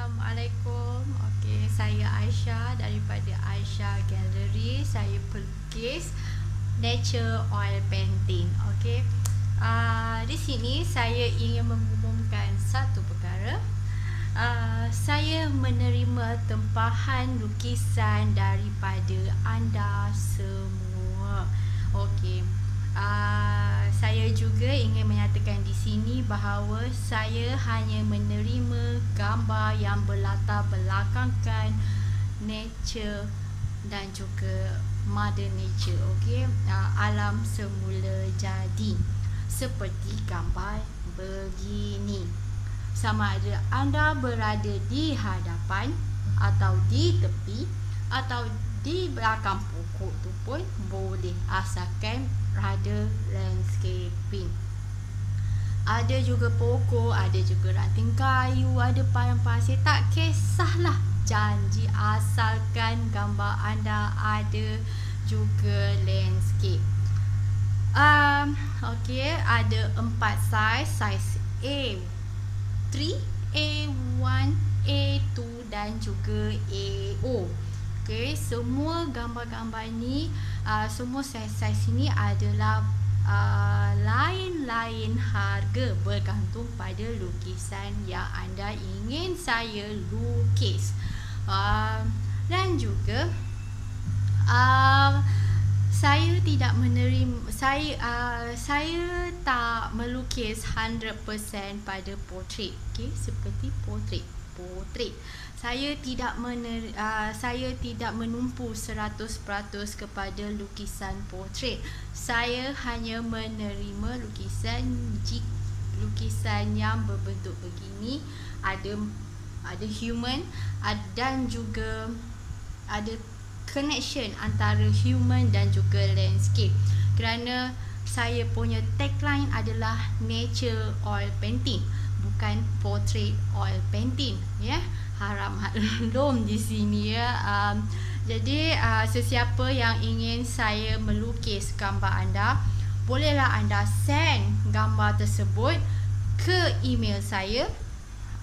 Assalamualaikum. Okey, saya Aisyah daripada I-SYAH Gallery. Saya pelukis nature oil painting. Okey. Di sini saya ingin mengumumkan satu perkara. Saya menerima tempahan lukisan daripada anda semua. Okey. Saya juga ingin menyatakan di sini bahawa saya hanya menerima gambar yang berlatar belakangkan nature dan juga mother nature, okey, alam semula jadi. Seperti gambar begini. Sama ada anda berada di hadapan atau di tepi atau di belakang pokok tu pun boleh, asalkan ada landscaping. Ada juga pokok, ada juga ranting kayu, ada padang pasir, tak kisahlah janji, asalkan gambar anda ada juga landscape. Okey, ada 4 saiz A3, A1, A2 dan juga A0. Okey, semua gambar-gambar ni, semua saiz-saiz ini adalah lain-lain harga bergantung pada lukisan yang anda ingin saya lukis. Dan juga saya tidak menerima, saya tak melukis 100% pada portrait. Okey, seperti portrait. Saya tidak menumpu 100% kepada lukisan portrait. Saya hanya menerima lukisan yang berbentuk begini, ada human, dan juga ada connection antara human dan juga landscape. Kerana saya punya tagline adalah nature oil painting, bukan portrait oil painting, ya. Harap maklum di sini, ya. Jadi sesiapa yang ingin saya melukis gambar anda, bolehlah anda send gambar tersebut ke email saya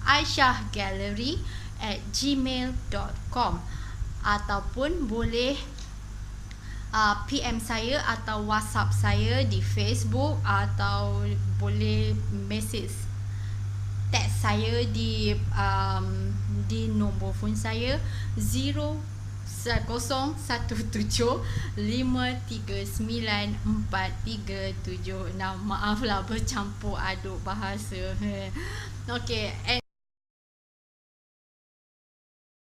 isyahgallery@gmail.com, ataupun boleh PM saya atau WhatsApp saya di Facebook, atau boleh message teks saya di nombor phone saya 00175394376. Maaflah bercampur aduk bahasa. Okey.